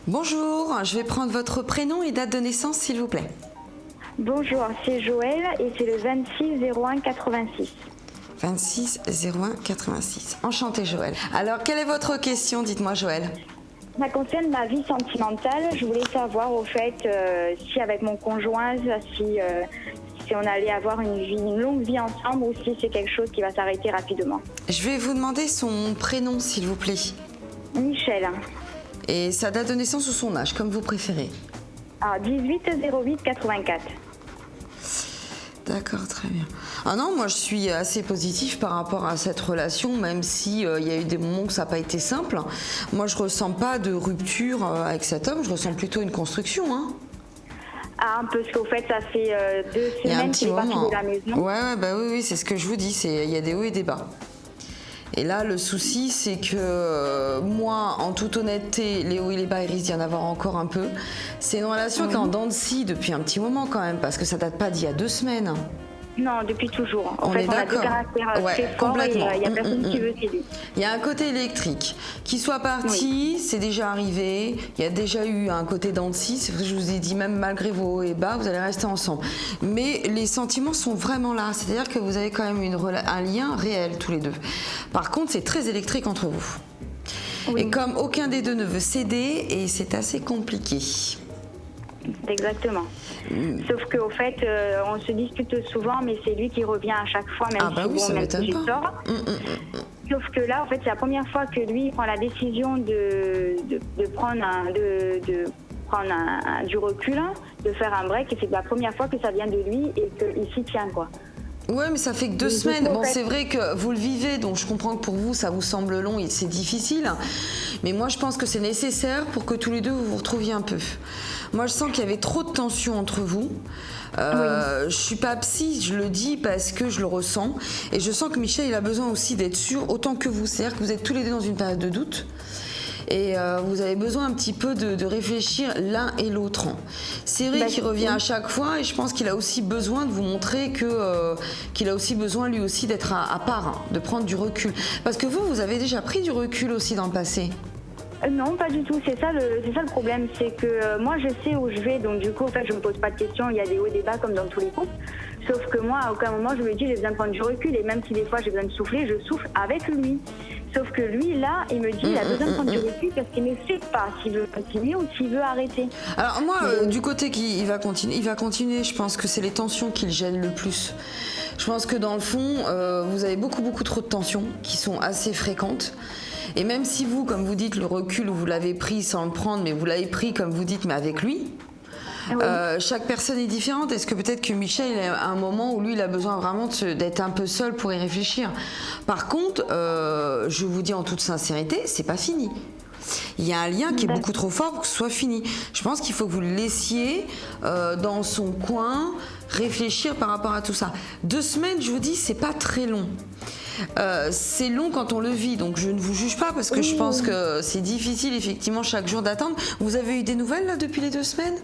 Bonjour, je vais prendre votre prénom et date de naissance s'il vous plaît. Bonjour, c'est Joël et c'est le 26-01-86. 26-01-86. Enchantée Joël. Alors, quelle est votre question? Dites-moi Joël. Ça concerne ma vie sentimentale. Je voulais savoir au fait si avec mon conjoint, si on allait avoir une longue vie ensemble ou si c'est quelque chose qui va s'arrêter rapidement. Je vais vous demander son prénom s'il vous plaît. Michel. Et sa date de naissance ou son âge, comme vous préférez. Alors 18-08-84. D'accord, très bien. Ah non, moi je suis assez positive par rapport à cette relation, même si il y a eu des moments où ça n'a pas été simple. Moi je ressens pas de rupture avec cet homme, je ressens plutôt une construction. Hein. Ah, parce qu'au fait, ça fait 2 Il y a un semaines petit qu'il est parti moment. de la maison. Ouais, bah oui, c'est ce que je vous dis, il y a des hauts et des bas. Et là, le souci, c'est que moi, en toute honnêteté, les hauts et les bas, il risque d'y en avoir encore un peu. C'est une relation qui est en dents de scie depuis un petit moment quand même, parce que ça date pas d'il y a 2 semaines. Non, depuis toujours. En On fait, est on a deux d'accord. caractères Ouais, très forts et il complètement. n'y a personne qui veut céder. Il y a un côté électrique. Qu'il soit parti, c'est déjà arrivé. Il y a déjà eu un côté dents de scie. C'est vrai que je vous ai dit, même malgré vos hauts et bas, vous allez rester ensemble. Mais les sentiments sont vraiment là. C'est-à-dire que vous avez quand même un lien réel tous les deux. Par contre, c'est très électrique entre vous. Oui. Et comme aucun des deux ne veut céder, et c'est assez compliqué. Exactement. Sauf qu'au fait, on se dispute souvent, mais c'est lui qui revient à chaque fois, même Ah bah si, oui, ça même m'étonne si j'ai pas. tort. Sauf que là, en fait, c'est la première fois que lui prend la décision de prendre du recul, de faire un break, et c'est la première fois que ça vient de lui et qu'il s'y tient, quoi. Ouais, mais ça fait que 2 semaines. Bon, c'est vrai que vous le vivez, donc je comprends que pour vous, ça vous semble long et c'est difficile. Mais moi, je pense que c'est nécessaire pour que tous les deux, vous vous retrouviez un peu. Moi, je sens qu'il y avait trop de tension entre vous. Je suis pas psy, je le dis parce que je le ressens. Et je sens que Michel, il a besoin aussi d'être sûr, autant que vous. C'est-à-dire que vous êtes tous les deux dans une période de doute. Et vous avez besoin un petit peu de réfléchir l'un et l'autre. C'est vrai qu'il revient à chaque fois et je pense qu'il a aussi besoin de vous montrer qu'il a aussi besoin lui aussi d'être à part, hein, de prendre du recul. Parce que vous avez déjà pris du recul aussi dans le passé. Non, pas du tout. C'est ça le problème. C'est que moi, je sais où je vais. Donc, du coup, en fait, je me pose pas de questions. Il y a des hauts et des bas comme dans tous les couples. Sauf que moi, à aucun moment, je me dis, j'ai besoin de prendre du recul. Et même si des fois, j'ai besoin de souffler, je souffle avec lui. Sauf que lui, là, il me dit, il a besoin de prendre du recul parce qu'il ne sait pas s'il veut continuer ou s'il veut arrêter. Alors moi, du côté qu'il va continuer, je pense que c'est les tensions qui le gênent le plus. Je pense que dans le fond, vous avez beaucoup trop de tensions qui sont assez fréquentes. Et même si vous, comme vous dites, le recul, vous l'avez pris sans le prendre, mais vous l'avez pris, comme vous dites, mais avec lui, chaque personne est différente. Est-ce que peut-être que Michel, il a un moment où lui, il a besoin vraiment d'être un peu seul pour y réfléchir. Par contre, je vous dis en toute sincérité, c'est pas fini. Il y a un lien qui est beaucoup trop fort pour que ce soit fini. Je pense qu'il faut que vous le laissiez dans son coin réfléchir par rapport à tout ça. 2 semaines, je vous dis, c'est pas très long. C'est long quand on le vit, donc je ne vous juge pas parce que je pense que c'est difficile effectivement chaque jour d'attendre. Vous avez eu des nouvelles là depuis les 2 semaines ?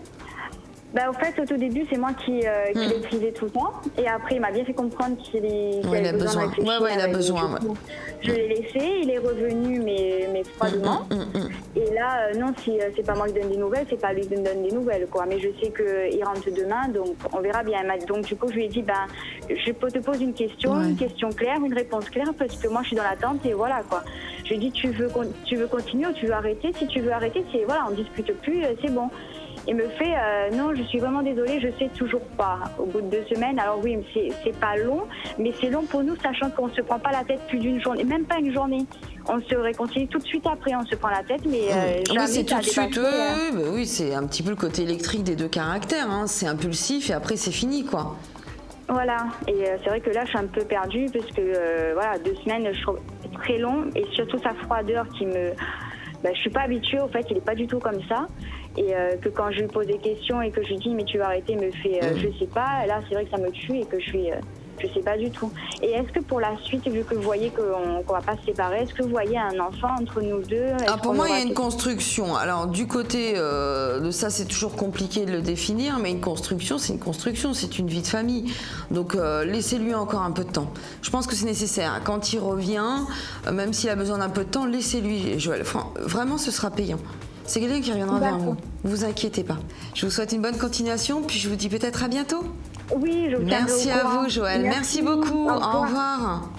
Au fait, au tout début, c'est moi qui l'écrivais tout le temps. Et après, il m'a bien fait comprendre qu'il avait besoin de réfléchir. Ouais, il a besoin. Je l'ai laissé, il est revenu, mais froidement. Et là, non, si c'est pas moi qui donne des nouvelles, c'est pas lui qui me donne des nouvelles, quoi. Mais je sais qu'il rentre demain, donc on verra bien. Donc, du coup, je lui ai dit, je te pose une question claire, une réponse claire, parce que moi, je suis dans l'attente et voilà, quoi. Je lui ai dit, tu veux continuer ou tu veux arrêter? Si tu veux arrêter, on discute plus, c'est bon. Il me fait non, je suis vraiment désolée, je sais toujours pas. Au bout de 2 semaines, alors oui, c'est pas long, mais c'est long pour nous, sachant qu'on se prend pas la tête plus d'une journée, même pas une journée. On se réconcilie tout de suite après, on se prend la tête, mais jamais c'est tout de suite. Oui, c'est un petit peu le côté électrique des 2 caractères. Hein. C'est impulsif et après c'est fini, quoi. Voilà, et c'est vrai que là, je suis un peu perdue parce que 2 semaines, je trouve très long, et surtout sa froideur qui me. Je suis pas habituée, au fait, il est pas du tout comme ça. Et que quand je lui pose des questions et que je lui dis mais tu vas arrêter, il me fait je sais pas. Là, c'est vrai que ça me tue et que je sais pas du tout. Et est-ce que pour la suite, vu que vous voyez qu'on va pas se séparer, est-ce que vous voyez un enfant entre nous deux? Pour moi, il y a une construction. Alors, du côté de ça, c'est toujours compliqué de le définir, mais une construction, c'est une construction, c'est une vie de famille. Donc, laissez-lui encore un peu de temps. Je pense que c'est nécessaire. Quand il revient, même s'il a besoin d'un peu de temps, laissez-lui, Joël. Vraiment, ce sera payant. C'est quelqu'un qui reviendra vers vous. D'accord. Vous inquiétez pas. Je vous souhaite une bonne continuation, puis je vous dis peut-être à bientôt. Oui, je vous tiendrai Merci au à courant. vous, Joël. Merci beaucoup. Au Au revoir. revoir.